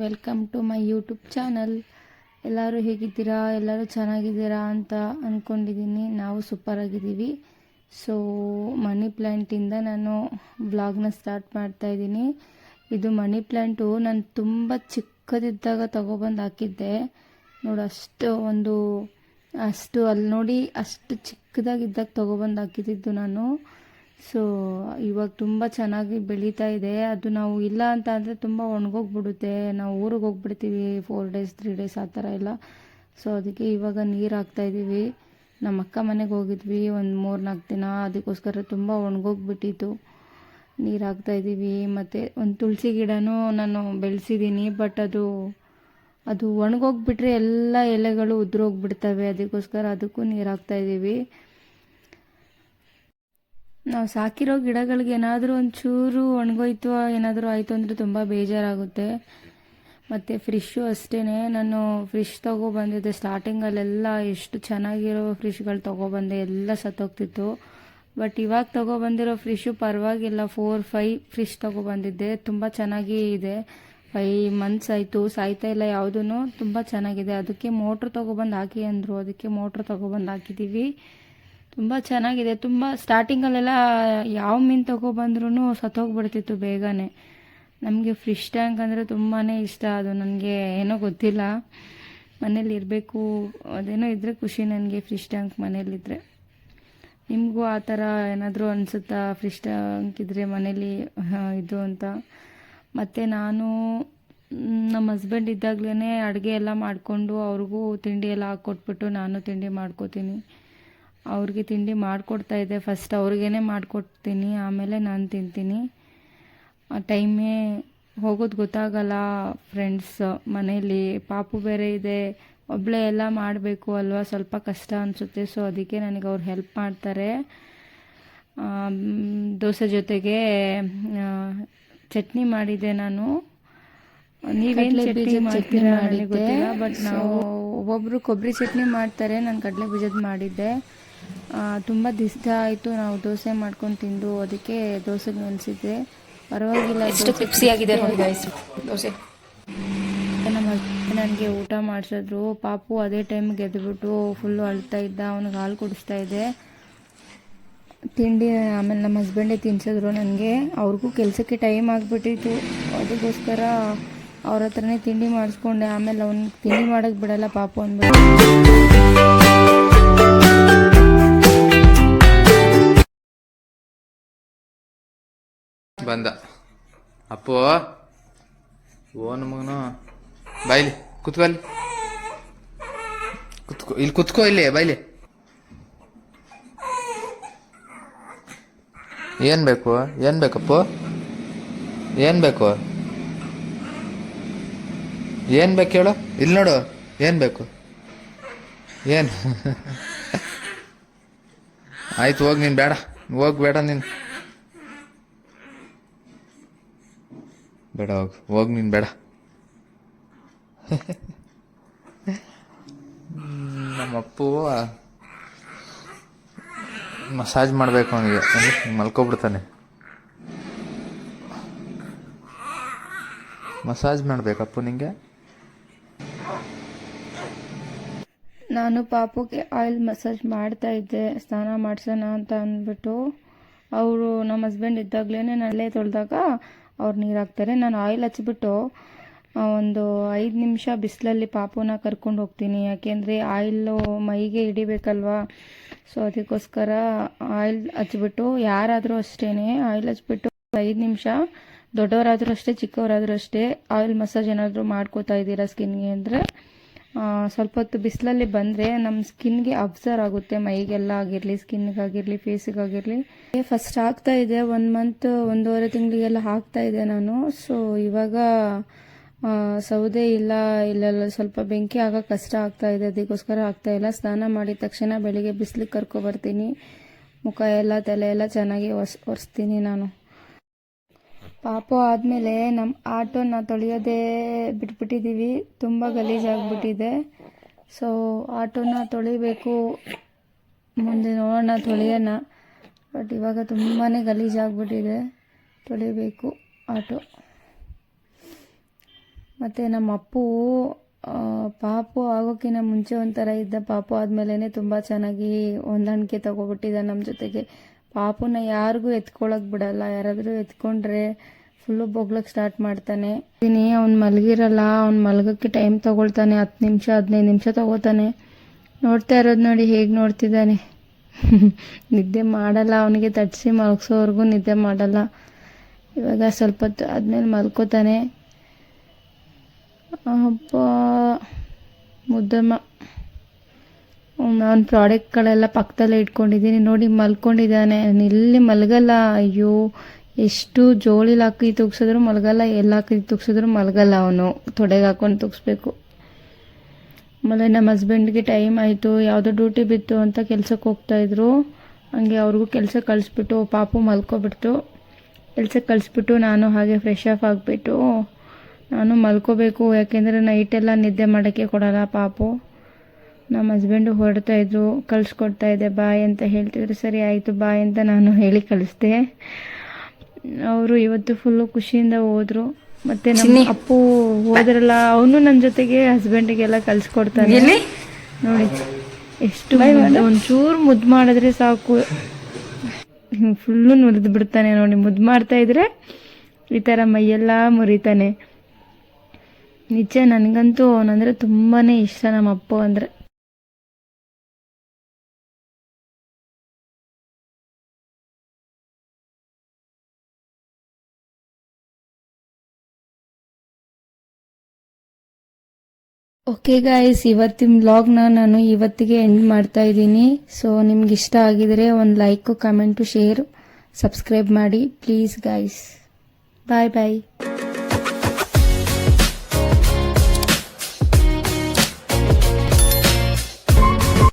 Welcome to my YouTube channel. ಎಲ್ಲರೂ ಹೇಗಿದ್ದೀರಾ? ಎಲ್ಲರೂ ಚೆನ್ನಾಗಿದ್ದೀರಾ ಅಂತ ಅಂದ್ಕೊಂಡಿದ್ದೀನಿ. ನಾವು ಸೂಪರ್ ಆಗಿದ್ದೀವಿ. ಸೊ ಮನಿ ಪ್ಲ್ಯಾಂಟಿಂದ ನಾನು ವ್ಲಾಗ್ನ ಸ್ಟಾರ್ಟ್ ಮಾಡ್ತಾಯಿದ್ದೀನಿ. ಇದು ಮನಿ ಪ್ಲ್ಯಾಂಟು ನಾನು ತುಂಬ ಚಿಕ್ಕದಿದ್ದಾಗ ತಗೊಬಂದು ಹಾಕಿದ್ದೆ ನೋಡಿ. ಅಷ್ಟು ಅಲ್ಲಿ ನೋಡಿ, ಅಷ್ಟು ಚಿಕ್ಕದಾಗಿದ್ದಾಗ ತಗೊಬಂದು ಹಾಕಿದ್ದು ನಾನು. ಸೊ ಇವಾಗ ತುಂಬ ಚೆನ್ನಾಗಿ ಬೆಳೀತಾ ಇದೆ. ಅದು ನಾವು ಇಲ್ಲ ಅಂತ ಅಂದರೆ ತುಂಬ ಒಣಗೋಗ್ಬಿಡುತ್ತೆ. ನಾವು ಊರಿಗೆ ಹೋಗ್ಬಿಡ್ತೀವಿ 4 days 3 days ಆ ಥರ ಎಲ್ಲ. ಸೊ ಅದಕ್ಕೆ ಇವಾಗ ನೀರು ಹಾಕ್ತಾಯಿದ್ದೀವಿ. ನಮ್ಮ ಅಕ್ಕ ಮನೆಗೆ ಹೋಗಿದ್ವಿ ಒಂದು 3-4 ದಿನ, ಅದಕ್ಕೋಸ್ಕರ ತುಂಬ ಒಣಗೋಗ್ಬಿಟ್ಟಿತ್ತು. ನೀರು ಹಾಕ್ತಾಯಿದ್ದೀವಿ. ಮತ್ತು ಒಂದು ತುಳಸಿ ಗಿಡನೂ ನಾನು ಬೆಳೆಸಿದ್ದೀನಿ, ಬಟ್ ಅದು ಒಣಗೋಗ್ಬಿಟ್ರೆ ಎಲ್ಲ ಎಲೆಗಳು ಉದುರೋಗ್ಬಿಡ್ತವೆ. ಅದಕ್ಕೋಸ್ಕರ ಅದಕ್ಕೂ ನೀರು ಹಾಕ್ತಾಯಿದ್ದೀವಿ. ನಾವು ಸಾಕಿರೋ ಗಿಡಗಳಿಗೆ ಏನಾದರೂ ಒಂಚೂರು ಒಣಗೋಯ್ತು ಏನಾದರೂ ಆಯಿತು ಅಂದರೆ ತುಂಬ ಬೇಜಾರಾಗುತ್ತೆ. ಮತ್ತು ಫ್ರಿಶ್ಶು ಅಷ್ಟೇ. ನಾನು ಫ್ರಿಶ್ ತೊಗೊಬಂದಿದ್ದೆ ಸ್ಟಾರ್ಟಿಂಗಲ್ಲೆಲ್ಲ ಎಷ್ಟು ಚೆನ್ನಾಗಿರೋ ಫ್ರಿಶ್ಗಳು ತೊಗೊಬಂದೆ, ಎಲ್ಲ ಸತ್ತೋಗ್ತಿತ್ತು. ಬಟ್ ಇವಾಗ ತೊಗೊಬಂದಿರೋ ಫ್ರಿಶ್ಶು ಪರವಾಗಿಲ್ಲ. 4-5 ಫ್ರಿಶ್ ತೊಗೊಬಂದಿದ್ದೆ, ತುಂಬ ಚೆನ್ನಾಗಿ ಇದೆ. 5 months ಆಯಿತು, ಸಾಯ್ತಾ ಇಲ್ಲ ಯಾವುದೂ, ತುಂಬ ಚೆನ್ನಾಗಿದೆ. ಅದಕ್ಕೆ ಮೋಟ್ರ್ ತೊಗೊಬಂದು ಹಾಕಿ ಅಂದರು, ಅದಕ್ಕೆ ಮೋಟ್ರ್ ತೊಗೊಬಂದು ಹಾಕಿದ್ದೀವಿ. ತುಂಬ ಚೆನ್ನಾಗಿದೆ. ತುಂಬ ಸ್ಟಾರ್ಟಿಂಗಲ್ಲೆಲ್ಲ ಯಾವ ಮೀನು ತೊಗೊಬಂದ್ರೂ ಸತ್ತೋಗ್ಬಿಡ್ತಿತ್ತು ಬೇಗನೆ. ನಮಗೆ ಫಿಶ್ ಟ್ಯಾಂಕ್ ಅಂದರೆ ತುಂಬಾ ಇಷ್ಟ. ಅದು ನನಗೆ ಏನೋ ಗೊತ್ತಿಲ್ಲ, ಮನೇಲಿ ಇರಬೇಕು ಅದೇನೋ ಇದ್ದರೆ ಖುಷಿ ನನಗೆ. ಫಿಶ್ ಟ್ಯಾಂಕ್ ಮನೇಲಿದ್ದರೆ. ನಿಮಗೂ ಆ ಥರ ಏನಾದರೂ ಅನಿಸುತ್ತಾ? ಫಿಶ್ ಟ್ಯಾಂಕ್ ಇದ್ದರೆ ಮನೇಲಿ ಇದು ಅಂತ. ಮತ್ತು ನಾನು ನಮ್ಮ ಹಸ್ಬೆಂಡ್ ಇದ್ದಾಗಲೇ ಅಡುಗೆ ಎಲ್ಲ ಮಾಡಿಕೊಂಡು ಅವ್ರಿಗೂ ತಿಂಡಿ ಎಲ್ಲ ಹಾಕ್ಕೊಟ್ಬಿಟ್ಟು ನಾನು ತಿಂಡಿ ಮಾಡ್ಕೋತೀನಿ. ಅವ್ರಿಗೆ ತಿಂಡಿ ಮಾಡಿಕೊಡ್ತಾಯಿದ್ದೆ. ಫಸ್ಟ್ ಅವ್ರಿಗೇ ಮಾಡಿಕೊಡ್ತೀನಿ, ಆಮೇಲೆ ನಾನು ತಿಂತೀನಿ. ಆ ಟೈಮೇ ಹೋಗೋದು ಗೊತ್ತಾಗಲ್ಲ. ಫ್ರೆಂಡ್ಸ್ ಮನೇಲಿ ಪಾಪು ಬೇರೆ ಇದೆ, ಒಬ್ಬಳೇ ಎಲ್ಲ ಮಾಡಬೇಕು ಅಲ್ವಾ, ಸ್ವಲ್ಪ ಕಷ್ಟ ಅನಿಸುತ್ತೆ. ಸೊ ಅದಕ್ಕೆ ನನಗೆ ಅವ್ರು ಹೆಲ್ಪ್ ಮಾಡ್ತಾರೆ. ದೋಸೆ ಜೊತೆಗೆ ಚಟ್ನಿ ಮಾಡಿದ್ದೆ ನಾನು. ನೀವೇನು ಚಟ್ನಿ ಮಾಡ್ತೀರಾ ನನಗೆ ಗೊತ್ತಿಲ್ಲ, ಬಟ್ ನಾವು ಒಬ್ಬೊಬ್ಬರು ಕೊಬ್ಬರಿ ಚಟ್ನಿ ಮಾಡ್ತಾರೆ, ನಾನು ಕಡಲೆ ಬೀಜದ ಮಾಡಿದ್ದೆ. ತುಂಬ ದಿವಸ ಆಯಿತು ನಾವು ದೋಸೆ ಮಾಡ್ಕೊಂಡು ತಿಂದು, ಅದಕ್ಕೆ ದೋಸೆಗೆ ನೆನೆಸಿದ್ದೆ. ಪರವಾಗಿಲ್ಲ, ಎಷ್ಟು ಕ್ರಿಪ್ಸಿ ಆಗಿದೆ ನೋಡಿ ಗೈಸ್ ದೋಸೆ. ನಮ್ಮ ಹಸ್ಬೆಂಡ್ ನನಗೆ ಊಟ ಮಾಡಿಸಿದ್ರು. ಪಾಪು ಅದೇ ಟೈಮ್ಗೆ ಎದ್ಬಿಟ್ಟು ಫುಲ್ಲು ಅಳ್ತಾ ಇದ್ದ, ಅವ್ನಿಗೆ ಹಾಲು ಕುಡಿಸ್ತಾ ಇದ್ದೆ. ತಿಂಡಿ ಆಮೇಲೆ ನಮ್ಮ ಹಸ್ಬೆಂಡೇ ತಿನ್ಸಿದ್ರು ನನಗೆ. ಅವ್ರಿಗೂ ಕೆಲಸಕ್ಕೆ ಟೈಮ್ ಆಗಿಬಿಟ್ಟಿತ್ತು, ಅದಕ್ಕೋಸ್ಕರ ಅವ್ರ ಹತ್ರನೇ ತಿಂಡಿ ಮಾಡಿಸ್ಕೊಂಡೆ. ಆಮೇಲೆ ಅವ್ನಿಗೆ ತಿಂಡಿ ಮಾಡೋಕ್ಕೆ ಬಿಡಲ್ಲ ಪಾಪು ಅಂದ್ಬಿಟ್ಟು. ಬಂದ ಅಪ್ಪು. ಓ ನಮಗನು ಬಾಯ್ಲಿ ಕುತ್ಕೋ, ಅಲ್ಲಿ ಕುತ್ಕೋ, ಇಲ್ಲಿ ಕುತ್ಕೋ, ಇಲ್ಲಿ ಬಾಯ್ಲಿ. ಏನ್ ಬೇಕು? ಏನ್ ಬೇಕಪ್ಪು? ಏನ್ ಬೇಕು? ಏನ್ ಬೇಕು ಹೇಳು? ಇಲ್ಲಿ ನೋಡು, ಏನ್ ಬೇಕು? ಏನು? ಆಯ್ತು ಹೋಗಿ, ನೀನು ಬೇಡ, ಹೋಗ್ಬೇಡ, ನೀನು ಬೇಡ, ಹೋಗಿ ನೀನು ಬೇಡ. ನಮ್ಮಪ್ಪು ಮಸಾಜ್ ಮಾಡಬೇಕು ಅವನಿಗೆ, ಮಲ್ಕೊಬಿಡ್ತಾನೆ. ಮಸಾಜ್ ಮಾಡಬೇಕಪ್ಪು ನಿಂಗೆ. ನಾನು ಪಾಪುಗೆ ಆಯಿಲ್ ಮಸಾಜ್ ಮಾಡ್ತಾ ಇದ್ದೆ, ಸ್ನಾನ ಮಾಡಿಸೋಣ ಅಂತ ಅಂದ್ಬಿಟ್ಟು. ಅವರು ನಮ್ಮ ಹಸ್ಬೆಂಡ್ ಇದ್ದಾಗಲೇ ನಲ್ಲೇ ತೊಳೆದಾಗ ಅವ್ರು ನೀರು ಹಾಕ್ತಾರೆ. ನಾನು ಆಯಿಲ್ ಹಚ್ಬಿಟ್ಟು ಒಂದು 5 ನಿಮಿಷ ಬಿಸಿಲಲ್ಲಿ ಪಾಪುನ ಕರ್ಕೊಂಡು ಹೋಗ್ತೀನಿ. ಯಾಕೆಂದರೆ ಆಯಿಲು ಮೈಗೆ ಹಿಡಿಬೇಕಲ್ವಾ. ಸೊ ಅದಕ್ಕೋಸ್ಕರ ಆಯಿಲ್ ಹಚ್ಬಿಟ್ಟು, ಯಾರಾದರೂ ಅಷ್ಟೇ ಆಯಿಲ್ ಹಚ್ಬಿಟ್ಟು 5 ನಿಮಿಷ, ದೊಡ್ಡವರಾದರೂ ಅಷ್ಟೇ ಚಿಕ್ಕವರಾದರೂ ಅಷ್ಟೇ, ಆಯಿಲ್ ಮಸಾಜ್ ಏನಾದರೂ ಮಾಡ್ಕೋತಾ ಇದ್ದೀರಾ ಸ್ಕಿನ್ಗೆ ಅಂದರೆ ಸ್ವಲ್ಪ ಹೊತ್ತು ಬಿಸಿಲಲ್ಲಿ ಬಂದರೆ ನಮ್ಮ ಸ್ಕಿನ್ಗೆ ಅಬ್ಸರ್ವ್ ಆಗುತ್ತೆ. ಮೈಗೆಲ್ಲ ಆಗಿರಲಿ, ಸ್ಕಿನ್ಗಾಗಿರಲಿ, ಫೇಸಿಗಾಗಿರಲಿ. ಫಸ್ಟ್ ಹಾಕ್ತಾ ಇದೆ 1 month 1.5 ತಿಂಗಳಿಗೆಲ್ಲ ಹಾಕ್ತಾ ಇದೆ ನಾನು. ಸೊ ಇವಾಗ ಸೌದೆ ಇಲ್ಲೆಲ್ಲ ಸ್ವಲ್ಪ ಬೆಂಕಿ ಆಗೋ ಕಷ್ಟ ಆಗ್ತಾ ಇದೆ, ಅದಕ್ಕೋಸ್ಕರ ಆಗ್ತಾ ಇಲ್ಲ. ಸ್ನಾನ ಮಾಡಿದ ತಕ್ಷಣ ಬೆಳಿಗ್ಗೆ ಬಿಸಿಲಿಗೆ ಕರ್ಕೊಬರ್ತೀನಿ. ಮುಖ ಎಲ್ಲ ತಲೆ ಎಲ್ಲ ಚೆನ್ನಾಗಿ ಒರೆಸ್ತೀನಿ ನಾನು. ಪಾಪು ಆದಮೇಲೆ ನಮ್ಮ ಆಟೋನ ತೊಳೆಯೋದೇ ಬಿಟ್ಬಿಟ್ಟಿದ್ದೀವಿ, ತುಂಬ ಗಲೀಜಾಗ್ಬಿಟ್ಟಿದೆ. ಸೊ ಆಟೋನ ತೊಳಿಬೇಕು, ಮುಂದೆ ನೋಡೋಣ ತೊಳೆಯೋಣ. ಬಟ್ ಇವಾಗ ತುಂಬಾ ಗಲೀಜಾಗ್ಬಿಟ್ಟಿದೆ, ತೊಳಿಬೇಕು ಆಟೋ. ಮತ್ತು ನಮ್ಮ ಅಪ್ಪು ಪಾಪು ಆಗೋಕ್ಕಿಂತ ಮುಂಚೆ ಒಂಥರ ಇದ್ದ, ಪಾಪು ಆದಮೇಲೆ ತುಂಬ ಚೆನ್ನಾಗಿ ಹೊಂದಾಣಿಕೆ ತಗೊಬಿಟ್ಟಿದ್ದ ನಮ್ಮ ಜೊತೆಗೆ. ಪಾಪುನ ಯಾರಿಗೂ ಎತ್ಕೊಳಕ್ಕೆ ಬಿಡಲ್ಲ, ಯಾರಾದರೂ ಎತ್ಕೊಂಡ್ರೆ ಫುಲ್ಲು ಬೊಗ್ಳಕ್ಕೆ ಸ್ಟಾರ್ಟ್ ಮಾಡ್ತಾನೆ. ಅವ್ನು ಮಲಗಿರಲ್ಲ, ಅವ್ನು ಮಲಗೋಕ್ಕೆ ಟೈಮ್ ತೊಗೊಳ್ತಾನೆ, 10 ನಿಮಿಷ 15 ನಿಮಿಷ ತೊಗೋತಾನೆ. ನೋಡ್ತಾ ಇರೋದು ನೋಡಿ ಹೇಗೆ ನೋಡ್ತಿದ್ದಾನೆ. ನಿದ್ದೆ ಮಾಡಲ್ಲ, ಅವನಿಗೆ ತಟ್ಟಿಸಿ ಮಲಗಿಸೋವರೆಗೂ ನಿದ್ದೆ ಮಾಡಲ್ಲ. ಇವಾಗ ಸ್ವಲ್ಪ ಹೊತ್ತು ಆದಮೇಲೆ ಮಲ್ಕೋತಾನೆ. ಹಬ್ಬ ಮುದ್ದಮ್ಮ. ಅವನ ಪ್ರಾಡಕ್ಟ್ಗಳೆಲ್ಲ ಪಕ್ಕದಲ್ಲೇ ಇಟ್ಕೊಂಡಿದ್ದೀನಿ ನೋಡಿ, ಮಲ್ಕೊಂಡಿದ್ದಾನೆ. ಇಲ್ಲಿ ಮಲಗಲ್ಲ. ಅಯ್ಯೋ, ಎಷ್ಟು ಜೋಳಿಲಿ ಹಾಕಿ ತುಗ್ಸಿದ್ರು ಮಲಗಲ್ಲ, ಎಲ್ಲ ಹಾಕಿ ತುಗ್ಸಿದ್ರು ಮಲಗಲ್ಲ. ಅವನು ತೊಡೆಗೆ ಹಾಕೊಂಡು ತುಗ್ಸ್ಬೇಕು. ಆಮೇಲೆ ನಮ್ಮ ಹಸ್ಬೆಂಡ್ಗೆ ಟೈಮ್ ಆಯಿತು, ಯಾವುದೋ ಡ್ಯೂಟಿ ಬಿತ್ತು ಅಂತ ಕೆಲ್ಸಕ್ಕೆ ಹೋಗ್ತಾಯಿದ್ರು. ಹಂಗೆ ಅವ್ರಿಗೂ ಕೆಲಸ ಕಳಿಸ್ಬಿಟ್ಟು ಪಾಪು ಮಲ್ಕೊಬಿಡ್ತು. ಕೆಲ್ಸಕ್ಕೆ ಕಳಿಸ್ಬಿಟ್ಟು ನಾನು ಹಾಗೆ ಫ್ರೆಶ್ ಆಫ್ ಆಗಿಬಿಟ್ಟು ನಾನು ಮಲ್ಕೋಬೇಕು. ಯಾಕೆಂದರೆ ನೈಟೆಲ್ಲ ನಿದ್ದೆ ಮಾಡೋಕ್ಕೆ ಕೊಡಲ್ಲ ಪಾಪು. ನಮ್ಮ ಹಸ್ಬೆಂಡು ಹೊರಡ್ತಾಯಿದ್ರು, ಕಳಿಸ್ಕೊಡ್ತಾಯಿದ್ದೆ ಬಾಯ್ ಅಂತ ಹೇಳ್ತಿದ್ರು. ಸರಿ ಆಯಿತು ಬಾಯ್ ಅಂತ ನಾನು ಹೇಳಿ ಕಳಿಸ್ದೆ. ಅವರು ಇವತ್ತು ಫುಲ್ಲು ಖುಷಿಯಿಂದ ಹೋದರು. ಮತ್ತು ನಮ್ಮ ಅಪ್ಪು ಹೋದ್ರಲ್ಲ, ಅವನು ನನ್ನ ಜೊತೆಗೆ ಹಸ್ಬೆಂಡಿಗೆಲ್ಲ ಕಳಿಸ್ಕೊಡ್ತಾನೆ. ನೋಡಿ ಎಷ್ಟು ಒಂಚೂರು ಮುದ್ದು ಮಾಡಿದ್ರೆ ಸಾಕು, ಫುಲ್ಲು ಮುರಿದು ಬಿಡ್ತಾನೆ. ನೋಡಿ ಮುದ್ದು ಮಾಡ್ತಾಯಿದ್ರೆ ಈ ಥರ ಮೈಯೆಲ್ಲ ಮುರಿತಾನೆ. ನಿಜ, ನನಗಂತೂ ಅವನಂದರೆ ತುಂಬಾ ಇಷ್ಟ, ನಮ್ಮ ಅಪ್ಪು ಅಂದರೆ. ಓಕೆ ಗಾಯ್ಸ್, ಇವತ್ತಿನ ವ್ಲಾಗ್ನ ನಾನು ಇವತ್ತಿಗೆ ಎಂಡ್ ಮಾಡ್ತಾ ಇದ್ದೀನಿ. ಸೊ ನಿಮ್ಗೆ ಇಷ್ಟ ಆಗಿದರೆ ಒಂದು ಲೈಕು, ಕಮೆಂಟು, ಶೇರು, ಸಬ್ಸ್ಕ್ರೈಬ್ ಮಾಡಿ ಪ್ಲೀಸ್ ಗಾಯ್ಸ್. Bye bye.